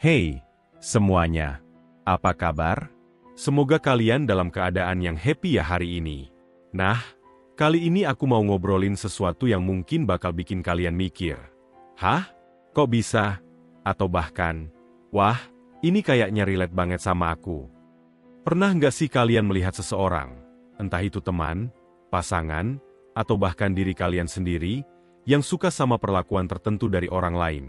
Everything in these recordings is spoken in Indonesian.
Hey, semuanya. Apa kabar? Semoga kalian dalam keadaan yang happy ya hari ini. Nah, kali ini aku mau ngobrolin sesuatu yang mungkin bakal bikin kalian mikir. Hah? Kok bisa? Atau bahkan, wah, ini kayaknya relate banget sama aku. Pernah nggak sih kalian melihat seseorang, entah itu teman, pasangan, atau bahkan diri kalian sendiri, yang suka sama perlakuan tertentu dari orang lain?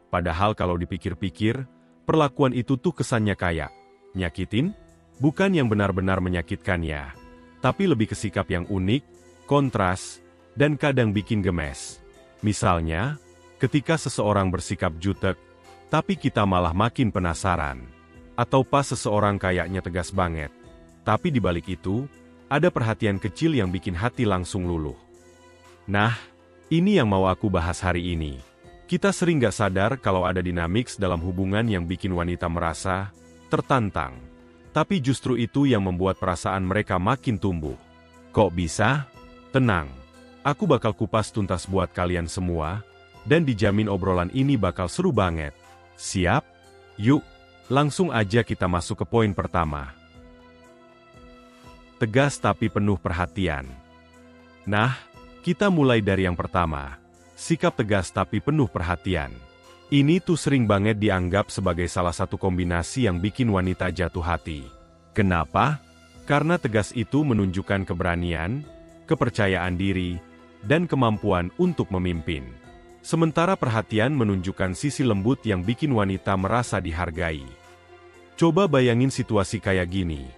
Padahal kalau dipikir-pikir, perlakuan itu tuh kesannya kayak nyakitin, bukan yang benar-benar menyakitkan ya, tapi lebih ke sikap yang unik, kontras, dan kadang bikin gemes. Misalnya, ketika seseorang bersikap jutek, tapi kita malah makin penasaran. Atau pas seseorang kayaknya tegas banget, tapi di balik itu, ada perhatian kecil yang bikin hati langsung luluh. Nah, ini yang mau aku bahas hari ini. Kita sering gak sadar kalau ada dinamiks dalam hubungan yang bikin wanita merasa tertantang. Tapi justru itu yang membuat perasaan mereka makin tumbuh. Kok bisa? Tenang, aku bakal kupas tuntas buat kalian semua, dan dijamin obrolan ini bakal seru banget. Siap? Yuk, langsung aja kita masuk ke poin pertama. Tegas tapi penuh perhatian. Nah, kita mulai dari yang pertama. Sikap tegas tapi penuh perhatian. Ini tuh sering banget dianggap sebagai salah satu kombinasi yang bikin wanita jatuh hati. Kenapa? Karena tegas itu menunjukkan keberanian, kepercayaan diri, dan kemampuan untuk memimpin. Sementara perhatian menunjukkan sisi lembut yang bikin wanita merasa dihargai. Coba bayangin situasi kayak gini.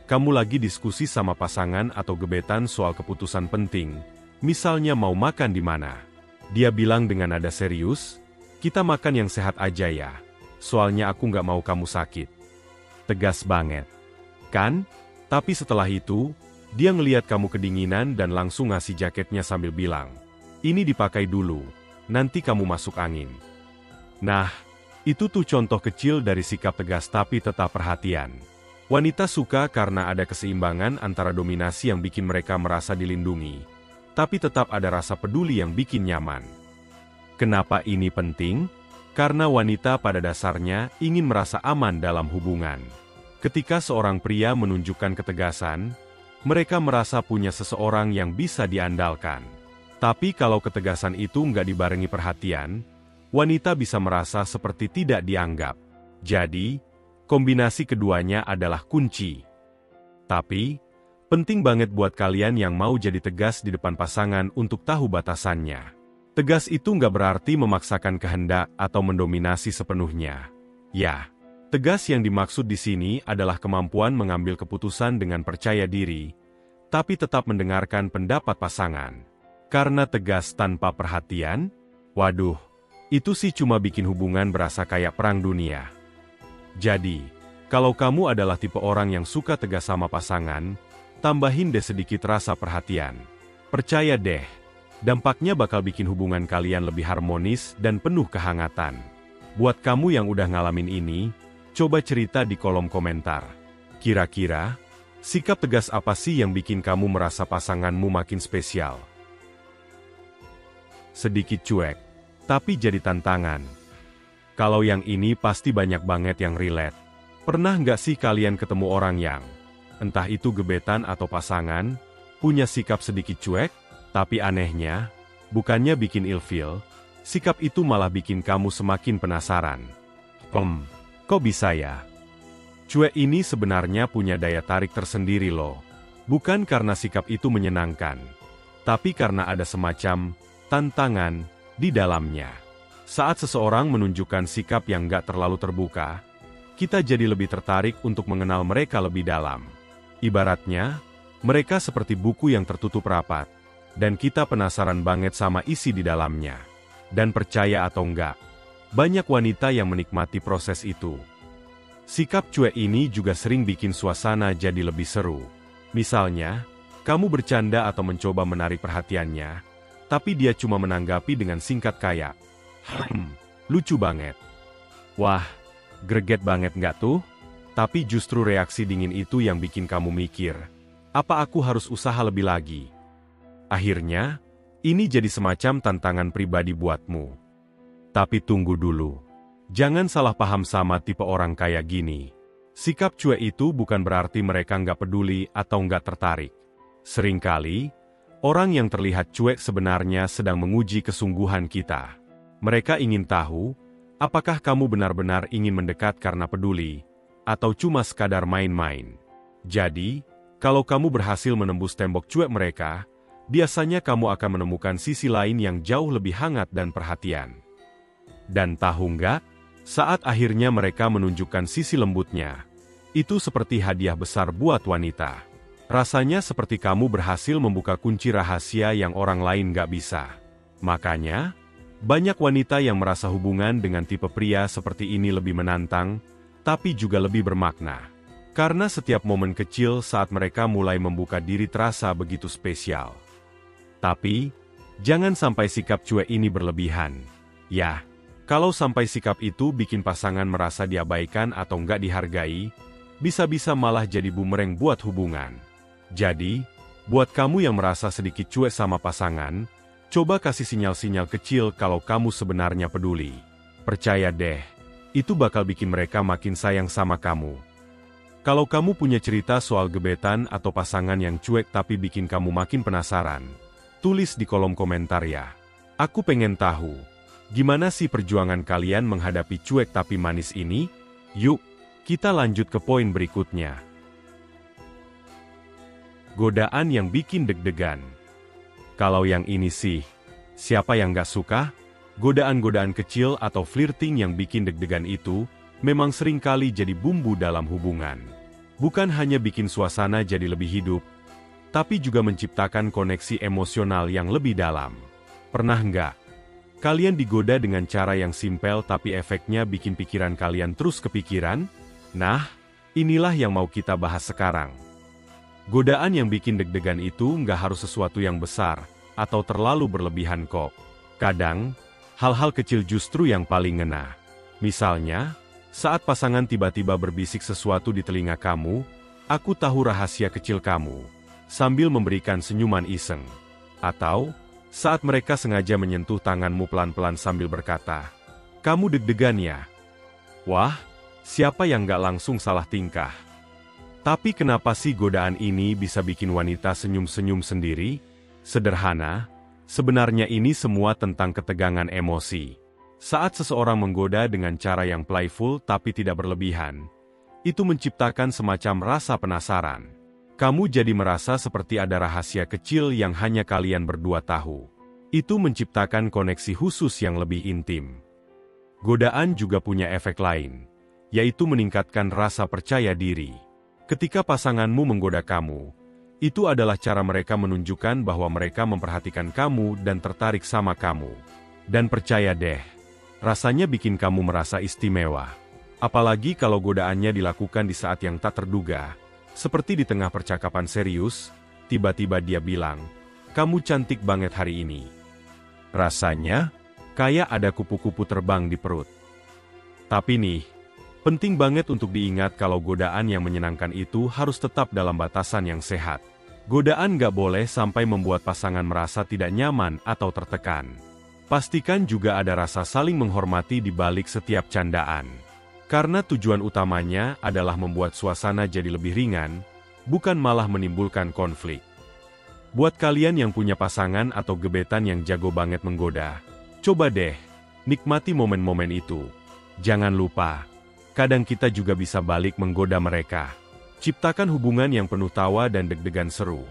Kamu lagi diskusi sama pasangan atau gebetan soal keputusan penting, misalnya mau makan di mana. Dia bilang dengan nada serius, "Kita makan yang sehat aja ya, soalnya aku nggak mau kamu sakit." Tegas banget, kan? Tapi setelah itu, dia ngeliat kamu kedinginan dan langsung ngasih jaketnya sambil bilang, "Ini dipakai dulu, nanti kamu masuk angin." Nah, itu tuh contoh kecil dari sikap tegas tapi tetap perhatian. Wanita suka karena ada keseimbangan antara dominasi yang bikin mereka merasa dilindungi, tapi tetap ada rasa peduli yang bikin nyaman. Kenapa ini penting? Karena wanita pada dasarnya ingin merasa aman dalam hubungan. Ketika seorang pria menunjukkan ketegasan, mereka merasa punya seseorang yang bisa diandalkan. Tapi kalau ketegasan itu nggak dibarengi perhatian, wanita bisa merasa seperti tidak dianggap. Jadi, kombinasi keduanya adalah kunci. Tapi, penting banget buat kalian yang mau jadi tegas di depan pasangan untuk tahu batasannya. Tegas itu nggak berarti memaksakan kehendak atau mendominasi sepenuhnya. Ya, tegas yang dimaksud di sini adalah kemampuan mengambil keputusan dengan percaya diri, tapi tetap mendengarkan pendapat pasangan. Karena tegas tanpa perhatian, waduh, itu sih cuma bikin hubungan berasa kayak perang dunia. Jadi, kalau kamu adalah tipe orang yang suka tegas sama pasangan, tambahin deh sedikit rasa perhatian. Percaya deh, dampaknya bakal bikin hubungan kalian lebih harmonis dan penuh kehangatan. Buat kamu yang udah ngalamin ini, coba cerita di kolom komentar. Kira-kira, sikap tegas apa sih yang bikin kamu merasa pasanganmu makin spesial? Sedikit cuek, tapi jadi tantangan. Kalau yang ini pasti banyak banget yang relate. Pernah nggak sih kalian ketemu orang yang entah itu gebetan atau pasangan, punya sikap sedikit cuek, tapi anehnya, bukannya bikin ilfeel, sikap itu malah bikin kamu semakin penasaran. Kok bisa ya? Cuek ini sebenarnya punya daya tarik tersendiri loh. Bukan karena sikap itu menyenangkan, tapi karena ada semacam tantangan di dalamnya. Saat seseorang menunjukkan sikap yang gak terlalu terbuka, kita jadi lebih tertarik untuk mengenal mereka lebih dalam. Ibaratnya, mereka seperti buku yang tertutup rapat, dan kita penasaran banget sama isi di dalamnya. Dan percaya atau enggak, banyak wanita yang menikmati proses itu. Sikap cuek ini juga sering bikin suasana jadi lebih seru. Misalnya, kamu bercanda atau mencoba menarik perhatiannya, tapi dia cuma menanggapi dengan singkat kayak, lucu banget. Wah, greget banget nggak tuh? Tapi justru reaksi dingin itu yang bikin kamu mikir, apa aku harus usaha lebih lagi? Akhirnya, ini jadi semacam tantangan pribadi buatmu. Tapi tunggu dulu. Jangan salah paham sama tipe orang kayak gini. Sikap cuek itu bukan berarti mereka nggak peduli atau nggak tertarik. Seringkali, orang yang terlihat cuek sebenarnya sedang menguji kesungguhan kita. Mereka ingin tahu, apakah kamu benar-benar ingin mendekat karena peduli, atau cuma sekadar main-main. Jadi, kalau kamu berhasil menembus tembok cuek mereka, biasanya kamu akan menemukan sisi lain yang jauh lebih hangat dan perhatian. Dan tahu nggak, saat akhirnya mereka menunjukkan sisi lembutnya, itu seperti hadiah besar buat wanita. Rasanya seperti kamu berhasil membuka kunci rahasia yang orang lain nggak bisa. Makanya, banyak wanita yang merasa hubungan dengan tipe pria seperti ini lebih menantang, tapi juga lebih bermakna. Karena setiap momen kecil saat mereka mulai membuka diri terasa begitu spesial. Tapi, jangan sampai sikap cuek ini berlebihan. Ya, kalau sampai sikap itu bikin pasangan merasa diabaikan atau nggak dihargai, bisa-bisa malah jadi bumerang buat hubungan. Jadi, buat kamu yang merasa sedikit cuek sama pasangan, coba kasih sinyal-sinyal kecil kalau kamu sebenarnya peduli. Percaya deh, itu bakal bikin mereka makin sayang sama kamu. Kalau kamu punya cerita soal gebetan atau pasangan yang cuek tapi bikin kamu makin penasaran, tulis di kolom komentar ya. Aku pengen tahu, gimana sih perjuangan kalian menghadapi cuek tapi manis ini? Yuk, kita lanjut ke poin berikutnya. Godaan yang bikin deg-degan. Kalau yang ini sih, siapa yang gak suka? Godaan-godaan kecil atau flirting yang bikin deg-degan itu, memang seringkali jadi bumbu dalam hubungan. Bukan hanya bikin suasana jadi lebih hidup, tapi juga menciptakan koneksi emosional yang lebih dalam. Pernah nggak? Kalian digoda dengan cara yang simpel tapi efeknya bikin pikiran kalian terus kepikiran? Nah, inilah yang mau kita bahas sekarang. Godaan yang bikin deg-degan itu nggak harus sesuatu yang besar, atau terlalu berlebihan kok. Kadang, hal-hal kecil justru yang paling ngena. Misalnya, saat pasangan tiba-tiba berbisik sesuatu di telinga kamu, "Aku tahu rahasia kecil kamu," sambil memberikan senyuman iseng. Atau, saat mereka sengaja menyentuh tanganmu pelan-pelan sambil berkata, "Kamu deg-degan ya?" Wah, siapa yang nggak langsung salah tingkah? Tapi kenapa sih godaan ini bisa bikin wanita senyum-senyum sendiri? Sederhana, sebenarnya ini semua tentang ketegangan emosi. Saat seseorang menggoda dengan cara yang playful tapi tidak berlebihan, itu menciptakan semacam rasa penasaran. Kamu jadi merasa seperti ada rahasia kecil yang hanya kalian berdua tahu. Itu menciptakan koneksi khusus yang lebih intim. Godaan juga punya efek lain, yaitu meningkatkan rasa percaya diri. Ketika pasanganmu menggoda kamu, itu adalah cara mereka menunjukkan bahwa mereka memperhatikan kamu dan tertarik sama kamu. Dan percaya deh, rasanya bikin kamu merasa istimewa. Apalagi kalau godaannya dilakukan di saat yang tak terduga, seperti di tengah percakapan serius, tiba-tiba dia bilang, "Kamu cantik banget hari ini." Rasanya, kayak ada kupu-kupu terbang di perut. Tapi nih, penting banget untuk diingat kalau godaan yang menyenangkan itu harus tetap dalam batasan yang sehat. Godaan nggak boleh sampai membuat pasangan merasa tidak nyaman atau tertekan. Pastikan juga ada rasa saling menghormati di balik setiap candaan. Karena tujuan utamanya adalah membuat suasana jadi lebih ringan, bukan malah menimbulkan konflik. Buat kalian yang punya pasangan atau gebetan yang jago banget menggoda, coba deh, nikmati momen-momen itu. Jangan lupa, kadang kita juga bisa balik menggoda mereka. Ciptakan hubungan yang penuh tawa dan deg-degan seru.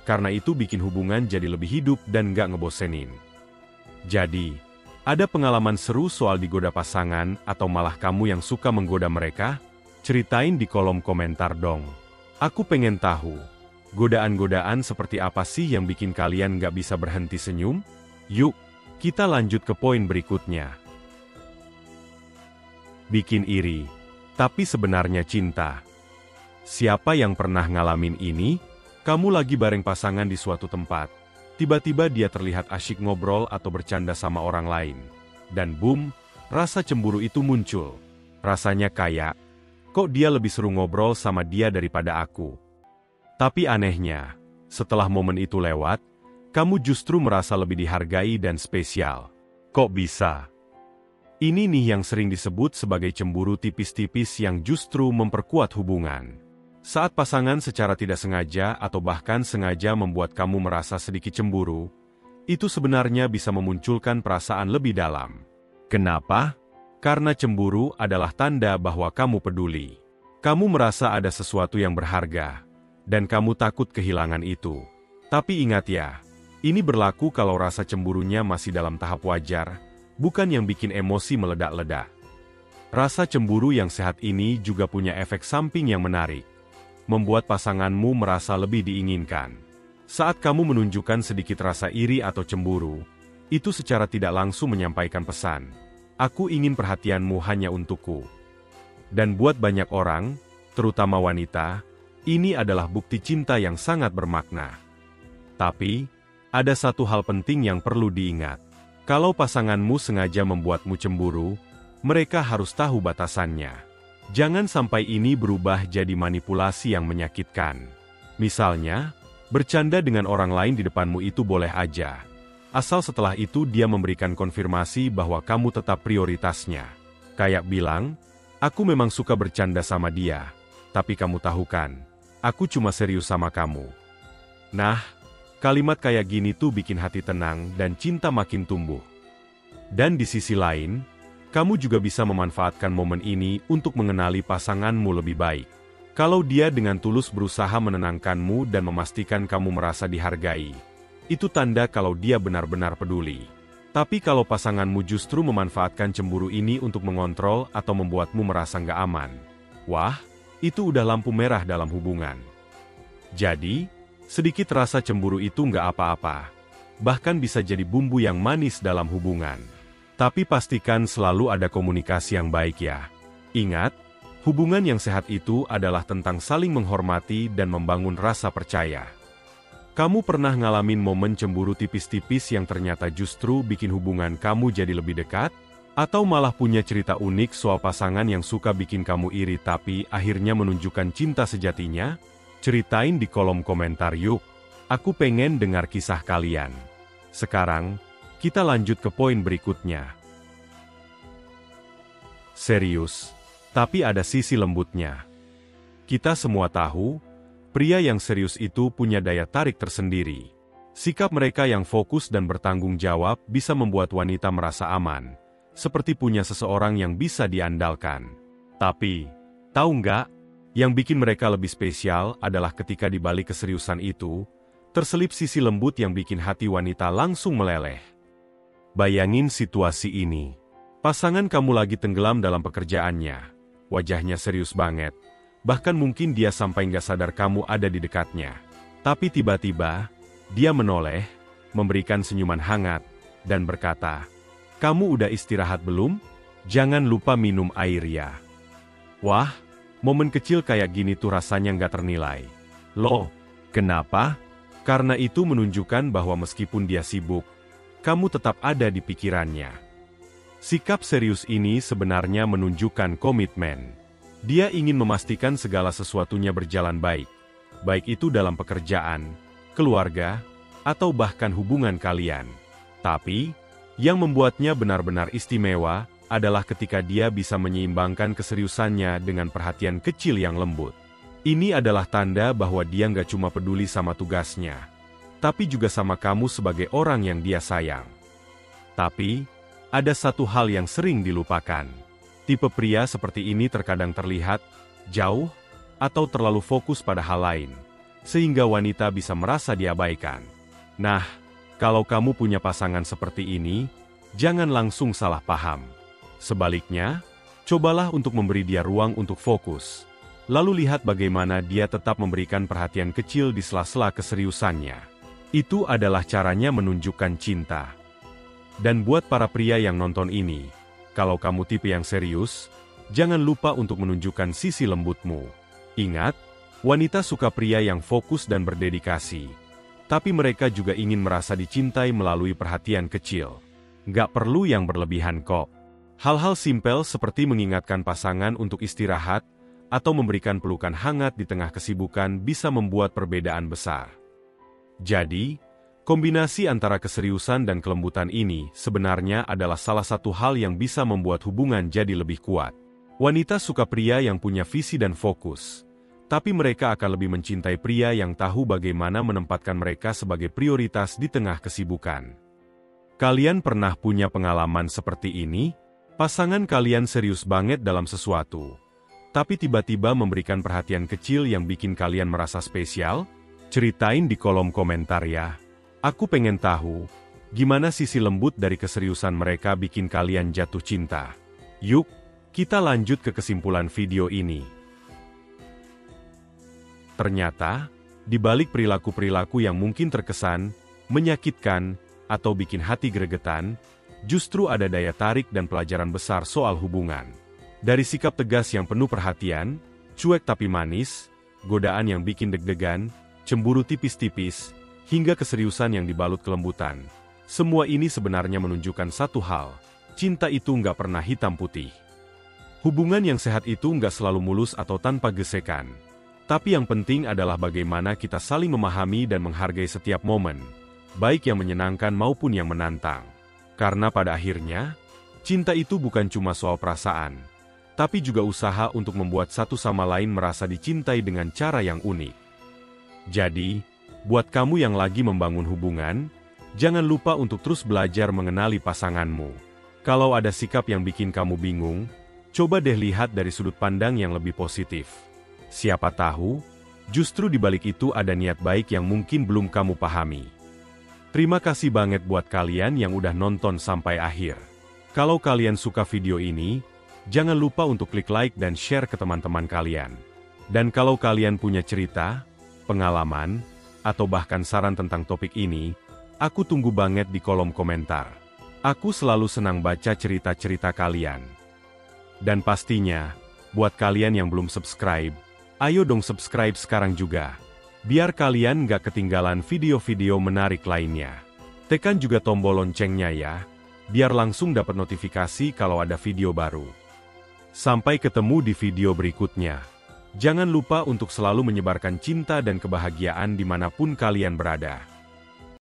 Karena itu bikin hubungan jadi lebih hidup dan nggak ngebosenin. Jadi, ada pengalaman seru soal digoda pasangan atau malah kamu yang suka menggoda mereka? Ceritain di kolom komentar dong. Aku pengen tahu, godaan-godaan seperti apa sih yang bikin kalian nggak bisa berhenti senyum? Yuk, kita lanjut ke poin berikutnya. Bikin iri, tapi sebenarnya cinta. Siapa yang pernah ngalamin ini? Kamu lagi bareng pasangan di suatu tempat. Tiba-tiba dia terlihat asyik ngobrol atau bercanda sama orang lain. Dan boom, rasa cemburu itu muncul. Rasanya kayak, kok dia lebih seru ngobrol sama dia daripada aku? Tapi anehnya, setelah momen itu lewat, kamu justru merasa lebih dihargai dan spesial. Kok bisa? Ini nih yang sering disebut sebagai cemburu tipis-tipis yang justru memperkuat hubungan. Saat pasangan secara tidak sengaja atau bahkan sengaja membuat kamu merasa sedikit cemburu, itu sebenarnya bisa memunculkan perasaan lebih dalam. Kenapa? Karena cemburu adalah tanda bahwa kamu peduli. Kamu merasa ada sesuatu yang berharga, dan kamu takut kehilangan itu. Tapi ingat ya, ini berlaku kalau rasa cemburunya masih dalam tahap wajar, bukan yang bikin emosi meledak-ledak. Rasa cemburu yang sehat ini juga punya efek samping yang menarik, membuat pasanganmu merasa lebih diinginkan. Saat kamu menunjukkan sedikit rasa iri atau cemburu, itu secara tidak langsung menyampaikan pesan, "Aku ingin perhatianmu hanya untukku." Dan buat banyak orang, terutama wanita, ini adalah bukti cinta yang sangat bermakna. Tapi, ada satu hal penting yang perlu diingat. Kalau pasanganmu sengaja membuatmu cemburu, mereka harus tahu batasannya. Jangan sampai ini berubah jadi manipulasi yang menyakitkan. Misalnya, bercanda dengan orang lain di depanmu itu boleh aja. Asal setelah itu dia memberikan konfirmasi bahwa kamu tetap prioritasnya. Kayak bilang, "Aku memang suka bercanda sama dia, tapi kamu tahu kan, aku cuma serius sama kamu." Nah, kalimat kayak gini tuh bikin hati tenang dan cinta makin tumbuh. Dan di sisi lain, kamu juga bisa memanfaatkan momen ini untuk mengenali pasanganmu lebih baik. Kalau dia dengan tulus berusaha menenangkanmu dan memastikan kamu merasa dihargai, itu tanda kalau dia benar-benar peduli. Tapi kalau pasanganmu justru memanfaatkan cemburu ini untuk mengontrol atau membuatmu merasa nggak aman, wah, itu udah lampu merah dalam hubungan. Jadi, sedikit rasa cemburu itu nggak apa-apa, bahkan bisa jadi bumbu yang manis dalam hubungan. Tapi pastikan selalu ada komunikasi yang baik ya. Ingat, hubungan yang sehat itu adalah tentang saling menghormati dan membangun rasa percaya. Kamu pernah ngalamin momen cemburu tipis-tipis yang ternyata justru bikin hubungan kamu jadi lebih dekat? Atau malah punya cerita unik soal pasangan yang suka bikin kamu iri tapi akhirnya menunjukkan cinta sejatinya? Ceritain di kolom komentar yuk. Aku pengen dengar kisah kalian. Sekarang, kita lanjut ke poin berikutnya. Serius, tapi ada sisi lembutnya. Kita semua tahu, pria yang serius itu punya daya tarik tersendiri. Sikap mereka yang fokus dan bertanggung jawab bisa membuat wanita merasa aman, seperti punya seseorang yang bisa diandalkan. Tapi, tahu nggak? Yang bikin mereka lebih spesial adalah ketika di balik keseriusan itu, terselip sisi lembut yang bikin hati wanita langsung meleleh. Bayangin situasi ini. Pasangan kamu lagi tenggelam dalam pekerjaannya. Wajahnya serius banget. Bahkan mungkin dia sampai nggak sadar kamu ada di dekatnya. Tapi tiba-tiba, dia menoleh, memberikan senyuman hangat, dan berkata, "Kamu udah istirahat belum? Jangan lupa minum air ya." Wah, momen kecil kayak gini tuh rasanya nggak ternilai. Loh, kenapa? Karena itu menunjukkan bahwa meskipun dia sibuk, kamu tetap ada di pikirannya. Sikap serius ini sebenarnya menunjukkan komitmen. Dia ingin memastikan segala sesuatunya berjalan baik, baik itu dalam pekerjaan, keluarga, atau bahkan hubungan kalian. Tapi, yang membuatnya benar-benar istimewa adalah ketika dia bisa menyeimbangkan keseriusannya dengan perhatian kecil yang lembut. Ini adalah tanda bahwa dia nggak cuma peduli sama tugasnya, tapi juga sama kamu sebagai orang yang dia sayang. Tapi, ada satu hal yang sering dilupakan. Tipe pria seperti ini terkadang terlihat jauh atau terlalu fokus pada hal lain, sehingga wanita bisa merasa diabaikan. Nah, kalau kamu punya pasangan seperti ini, jangan langsung salah paham. Sebaliknya, cobalah untuk memberi dia ruang untuk fokus. Lalu lihat bagaimana dia tetap memberikan perhatian kecil di sela-sela keseriusannya. Itu adalah caranya menunjukkan cinta. Dan buat para pria yang nonton ini, kalau kamu tipe yang serius, jangan lupa untuk menunjukkan sisi lembutmu. Ingat, wanita suka pria yang fokus dan berdedikasi. Tapi mereka juga ingin merasa dicintai melalui perhatian kecil. Nggak perlu yang berlebihan kok. Hal-hal simpel seperti mengingatkan pasangan untuk istirahat, atau memberikan pelukan hangat di tengah kesibukan bisa membuat perbedaan besar. Jadi, Kombinasi antara keseriusan dan kelembutan ini sebenarnya adalah salah satu hal yang bisa membuat hubungan jadi lebih kuat. Wanita suka pria yang punya visi dan fokus, tapi mereka akan lebih mencintai pria yang tahu bagaimana menempatkan mereka sebagai prioritas di tengah kesibukan. Kalian pernah punya pengalaman seperti ini? Pasangan kalian serius banget dalam sesuatu, tapi tiba-tiba memberikan perhatian kecil yang bikin kalian merasa spesial? Ceritain di kolom komentar ya. Aku pengen tahu, gimana sisi lembut dari keseriusan mereka bikin kalian jatuh cinta. Yuk, kita lanjut ke kesimpulan video ini. Ternyata, di balik perilaku-perilaku yang mungkin terkesan, menyakitkan, atau bikin hati gregetan, justru ada daya tarik dan pelajaran besar soal hubungan. Dari sikap tegas yang penuh perhatian, cuek tapi manis, godaan yang bikin deg-degan, cemburu tipis-tipis, hingga keseriusan yang dibalut kelembutan. Semua ini sebenarnya menunjukkan satu hal, cinta itu nggak pernah hitam putih. Hubungan yang sehat itu nggak selalu mulus atau tanpa gesekan. Tapi yang penting adalah bagaimana kita saling memahami dan menghargai setiap momen, baik yang menyenangkan maupun yang menantang. Karena pada akhirnya, cinta itu bukan cuma soal perasaan, tapi juga usaha untuk membuat satu sama lain merasa dicintai dengan cara yang unik. Jadi, buat kamu yang lagi membangun hubungan, jangan lupa untuk terus belajar mengenali pasanganmu. Kalau ada sikap yang bikin kamu bingung, coba deh lihat dari sudut pandang yang lebih positif. Siapa tahu, justru di balik itu ada niat baik yang mungkin belum kamu pahami. Terima kasih banget buat kalian yang udah nonton sampai akhir. Kalau kalian suka video ini, jangan lupa untuk klik like dan share ke teman-teman kalian. Dan kalau kalian punya cerita, pengalaman, atau bahkan saran tentang topik ini, aku tunggu banget di kolom komentar. Aku selalu senang baca cerita-cerita kalian. Dan pastinya, buat kalian yang belum subscribe, ayo dong subscribe sekarang juga. Biar kalian nggak ketinggalan video-video menarik lainnya. Tekan juga tombol loncengnya ya, biar langsung dapat notifikasi kalau ada video baru. Sampai ketemu di video berikutnya. Jangan lupa untuk selalu menyebarkan cinta dan kebahagiaan dimanapun kalian berada.